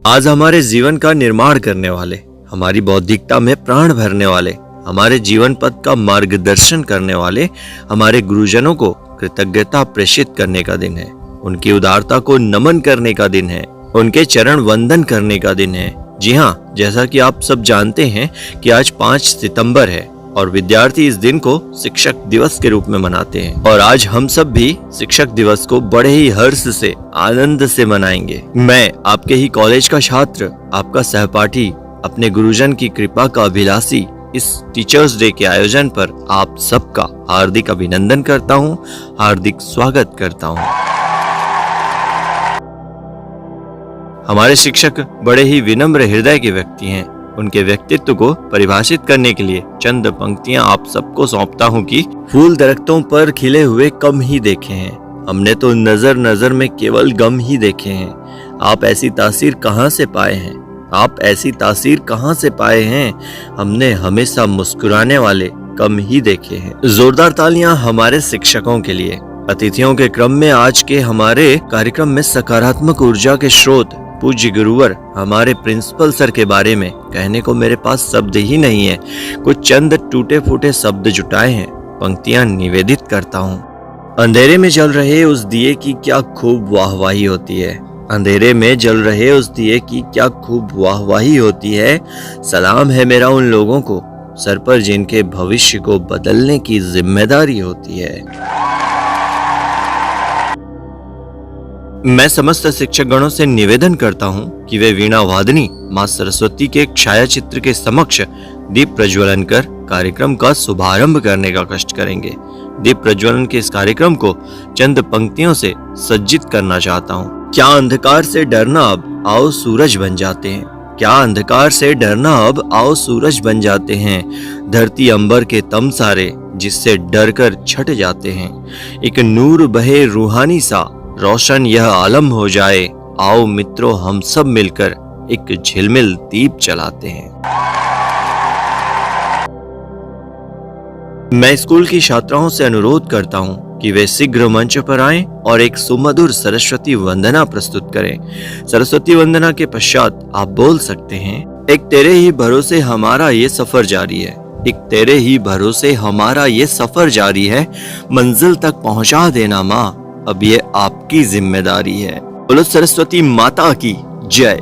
आज हमारे जीवन का निर्माण करने वाले, हमारी बौद्धिकता में प्राण भरने वाले, हमारे जीवन पथ का मार्गदर्शन करने वाले हमारे गुरुजनों को कृतज्ञता प्रेषित करने का दिन है। उनकी उदारता को नमन करने का दिन है। उनके चरण वंदन करने का दिन है। जी हाँ, जैसा कि आप सब जानते हैं कि आज 5 सितंबर है और विद्यार्थी इस दिन को शिक्षक दिवस के रूप में मनाते हैं। और आज हम सब भी शिक्षक दिवस को बड़े ही हर्ष से, आनंद से मनाएंगे। मैं आपके ही कॉलेज का छात्र, आपका सहपाठी, अपने गुरुजन की कृपा का अभिलाषी, इस टीचर्स डे के आयोजन पर आप सबका हार्दिक अभिनंदन करता हूँ, हार्दिक स्वागत करता हूँ। हमारे शिक्षक बड़े ही विनम्र हृदय के व्यक्ति हैं। उनके व्यक्तित्व को परिभाषित करने के लिए चंद पंक्तियां आप सबको सौंपता हूं कि फूल दरख्तों पर खिले हुए कम ही देखे हैं, हमने तो नजर नजर में केवल गम ही देखे हैं। आप ऐसी तासीर कहां से पाए हैं, आप ऐसी तासीर कहां से पाए हैं, हमने हमेशा मुस्कुराने वाले कम ही देखे हैं। जोरदार तालियां हमारे शिक्षकों के लिए। अतिथियों के क्रम में आज के हमारे कार्यक्रम में सकारात्मक ऊर्जा के स्रोत पूज्य गुरुवर हमारे प्रिंसिपल सर के बारे में कहने को मेरे पास शब्द ही नहीं है। कुछ चंद टूटे फूटे शब्द जुटाए हैं, पंक्तियां निवेदित करता हूँ। अंधेरे में जल रहे उस दिए की क्या खूब वाहवाही होती है, अंधेरे में जल रहे उस दिए की क्या खूब वाहवाही होती है। सलाम है मेरा उन लोगों को सर पर जिनके भविष्य को बदलने की जिम्मेदारी होती है। मैं समस्त शिक्षक गणों से निवेदन करता हूँ कि वे वीणा वादनी माँ सरस्वती के छायाचित्र के समक्ष दीप प्रज्वलन कर कार्यक्रम का शुभारंभ करने का कष्ट करेंगे। दीप प्रज्वलन के इस कार्यक्रम को चंद पंक्तियों से सज्जित करना चाहता हूँ। क्या अंधकार से डरना, अब आओ सूरज बन जाते हैं। क्या अंधकार से डरना, अब आओ सूरज बन जाते हैं। धरती अंबर के तम सारे जिससे डर कर छट जाते हैं। एक नूर बहे रूहानी सा, रोशन यह आलम हो जाए। आओ मित्रों हम सब मिलकर एक झिलमिल दीप जलाते हैं। मैं स्कूल की छात्राओं से अनुरोध करता हूं कि वे शीघ्र मंच पर आएं और एक सुमधुर सरस्वती वंदना प्रस्तुत करें। सरस्वती वंदना के पश्चात आप बोल सकते हैं, एक तेरे ही भरोसे हमारा ये सफर जारी है, एक तेरे ही भरोसे हमारा ये सफर जारी है। मंजिल तक पहुंचा देना माँ, अब ये आपकी जिम्मेदारी है। बोलो सरस्वती माता की जय।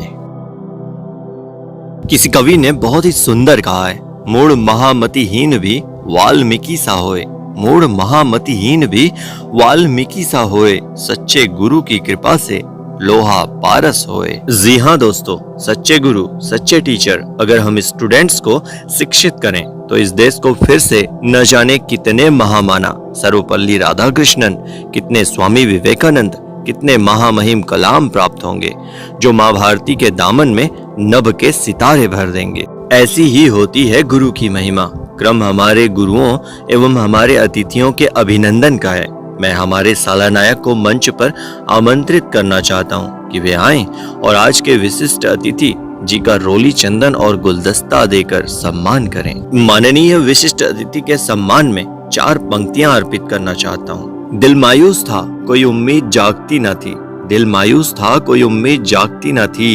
किसी कवि ने बहुत ही सुंदर कहा है, मूढ़ महामतिहीन भी वाल्मीकि सा होए, मूढ़ महामतिहीन भी वाल्मीकि सा होए, सच्चे गुरु की कृपा से लोहा पारस होए। जी हाँ दोस्तों, सच्चे गुरु, सच्चे टीचर अगर हम स्टूडेंट्स को शिक्षित करें तो इस देश को फिर से न जाने कितने महामाना सर्वपल्ली राधाकृष्णन, कितने स्वामी विवेकानंद, कितने महामहिम कलाम प्राप्त होंगे जो माँ भारती के दामन में नभ के सितारे भर देंगे। ऐसी ही होती है गुरु की महिमा। क्रम हमारे गुरुओं एवं हमारे अतिथियों के अभिनंदन का है। मैं हमारे सालानायक को मंच पर आमंत्रित करना चाहता हूँ कि वे आएं और आज के विशिष्ट अतिथि जी का रोली चंदन और गुलदस्ता देकर सम्मान करें। माननीय विशिष्ट अतिथि के सम्मान में 4 पंक्तियां अर्पित करना चाहता हूँ। दिल मायूस था कोई उम्मीद जागती न थी, दिल मायूस था कोई उम्मीद जागती न थी।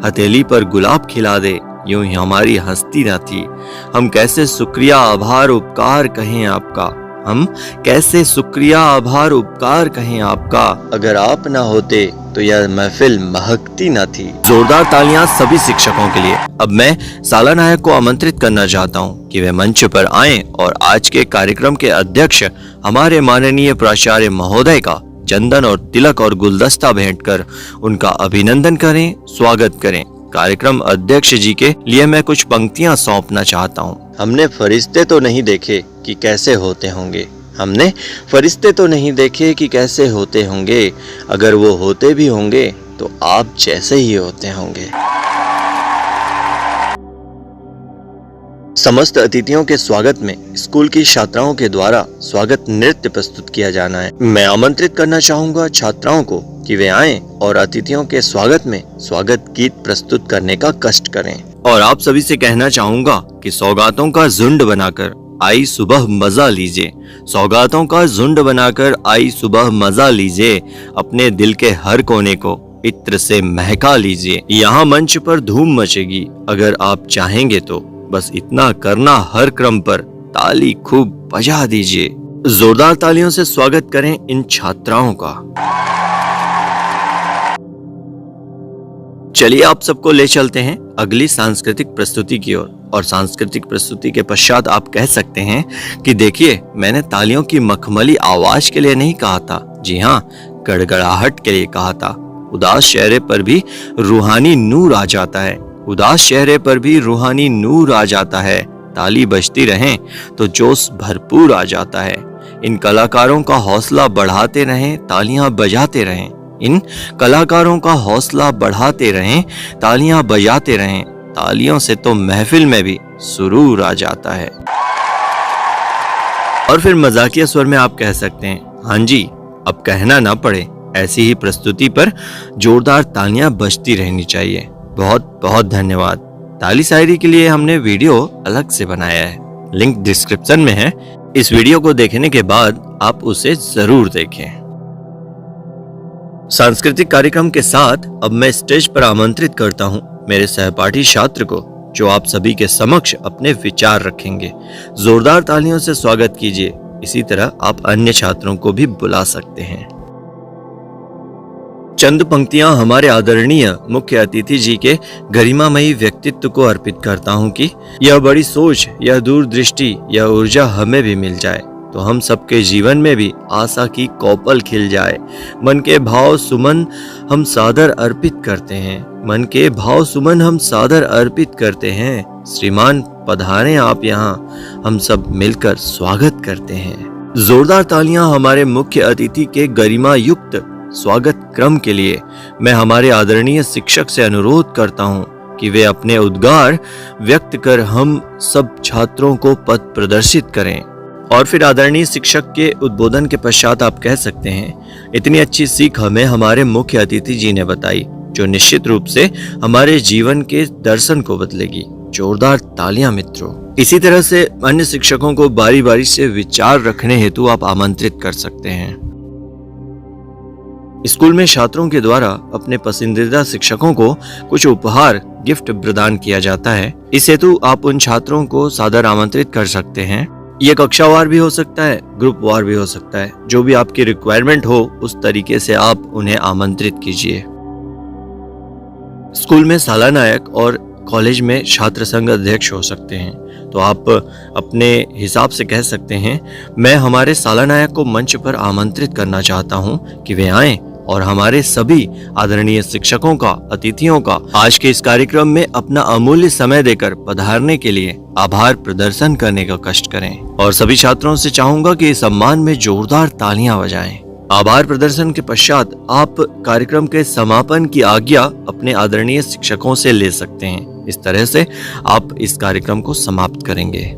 हथेली पर गुलाब खिला दे यूं ही हमारी हंसती न थी। हम कैसे शुक्रिया आभार उपकार कहें आपका, हम कैसे शुक्रिया आभार उपकार कहें आपका। अगर आप ना होते तो यह महफिल महकती न थी। जोरदार तालियां सभी शिक्षकों के लिए। अब मैं सालानायक को आमंत्रित करना चाहता हूं कि वे मंच पर आएं और आज के कार्यक्रम के अध्यक्ष हमारे माननीय प्राचार्य महोदय का चंदन और तिलक और गुलदस्ता भेंट कर उनका अभिनंदन करें, स्वागत करें। कार्यक्रम अध्यक्ष जी के लिए मैं कुछ पंक्तियां सौंपना चाहता हूँ। हमने फरिश्ते तो नहीं देखे कि कैसे होते होंगे, हमने फरिश्ते तो नहीं देखे कि कैसे होते होंगे, अगर वो होते भी होंगे तो आप जैसे ही होते होंगे। समस्त अतिथियों के स्वागत में स्कूल की छात्राओं के द्वारा स्वागत नृत्य प्रस्तुत किया जाना है। मैं आमंत्रित करना चाहूंगा छात्राओं को कि वे आएं और अतिथियों के स्वागत में स्वागत गीत प्रस्तुत करने का कष्ट करें। और आप सभी से कहना चाहूंगा कि सौगातों का झुंड बनाकर आई सुबह मजा लीजिए, सौगातों का झुंड बनाकर आई सुबह मजा लीजिए। अपने दिल के हर कोने को इत्र से महका लीजिए। यहाँ मंच पर धूम मचेगी। अगर आप चाहेंगे तो बस इतना करना, हर क्रम पर ताली खूब बजा दीजिए। जोरदार तालियों से स्वागत करें इन छात्राओं का। चलिए आप सबको ले चलते हैं अगली सांस्कृतिक प्रस्तुति की ओर। और सांस्कृतिक प्रस्तुति के पश्चात आप कह सकते हैं कि देखिए, मैंने तालियों की मखमली आवाज के लिए नहीं कहा था, जी हाँ, गड़गड़ाहट के लिए कहा था। उदास चेहरे पर भी रूहानी नूर आ जाता है। उदास चेहरे पर भी रूहानी नूर आ जाता है। ताली बजती रहें तो जोश भरपूर आ जाता है। इन कलाकारों का हौसला बढ़ाते रहें, तालियां बजाते रहें। इन कलाकारों का हौसला बढ़ाते रहें, तालियां बजाते रहें। तालियों से तो महफिल में भी सुरूर आ जाता है। और फिर मजाकिया स्वर में आप कह सकते हैं, हाँ जी, अब कहना ना पड़े, ऐसी ही प्रस्तुति पर जोरदार तालियां बजती रहनी चाहिए। बहुत बहुत धन्यवाद। ताली शायरी के लिए हमने वीडियो अलग से बनाया है, लिंक डिस्क्रिप्शन में है। इस वीडियो को देखने के बाद आप उसे जरूर देखें। सांस्कृतिक कार्यक्रम के साथ अब मैं स्टेज पर आमंत्रित करता हूं मेरे सहपाठी छात्र को, जो आप सभी के समक्ष अपने विचार रखेंगे। जोरदार तालियों से स्वागत कीजिए। इसी तरह आप अन्य छात्रों को भी बुला सकते हैं। चंद पंक्तियां हमारे आदरणीय मुख्य अतिथि जी के गरिमामयी व्यक्तित्व को अर्पित करता हूं कि यह बड़ी सोच, यह दूरदृष्टि, यह ऊर्जा हमें भी मिल जाए तो हम सबके जीवन में भी आशा की कौपल खिल जाए। मन के भाव सुमन हम सादर अर्पित करते हैं। मन के भाव सुमन हम सादर अर्पित करते हैं। श्रीमान पधारें आप यहाँ, हम सब मिलकर स्वागत करते हैं। जोरदार तालियां हमारे मुख्य अतिथि के गरिमा युक्त स्वागत क्रम के लिए। मैं हमारे आदरणीय शिक्षक से अनुरोध करता हूँ कि वे अपने उद्गार व्यक्त कर हम सब छात्रों को पथ प्रदर्शित करें। और फिर आदरणीय शिक्षक के उद्बोधन के पश्चात आप कह सकते हैं, इतनी अच्छी सीख हमें हमारे मुख्य अतिथि जी ने बताई, जो निश्चित रूप से हमारे जीवन के दर्शन को बदलेगी। जोरदार तालियां मित्रों। इसी तरह से अन्य शिक्षकों को बारी बारी से विचार रखने हेतु आप आमंत्रित कर सकते हैं। स्कूल में छात्रों के द्वारा अपने पसंदीदा शिक्षकों को कुछ उपहार गिफ्ट प्रदान किया जाता है। इस हेतु आप उन छात्रों को सादर आमंत्रित कर सकते हैं। ये कक्षावार भी हो सकता है, ग्रुप वार भी हो सकता है। जो भी आपकी रिक्वायरमेंट हो उस तरीके से आप उन्हें आमंत्रित कीजिए। स्कूल में सालानायक और कॉलेज में छात्र संघ अध्यक्ष हो सकते हैं। तो आप अपने हिसाब से कह सकते हैं, मैं हमारे सालानायक को मंच पर आमंत्रित करना चाहता हूँ कि वे आएं और हमारे सभी आदरणीय शिक्षकों का, अतिथियों का आज के इस कार्यक्रम में अपना अमूल्य समय देकर पधारने के लिए आभार प्रदर्शन करने का कष्ट करें। और सभी छात्रों से चाहूंगा कि इस सम्मान में जोरदार तालियां बजाएं। आभार प्रदर्शन के पश्चात आप कार्यक्रम के समापन की आज्ञा अपने आदरणीय शिक्षकों से ले सकते हैं। इस तरह से आप इस कार्यक्रम को समाप्त करेंगे।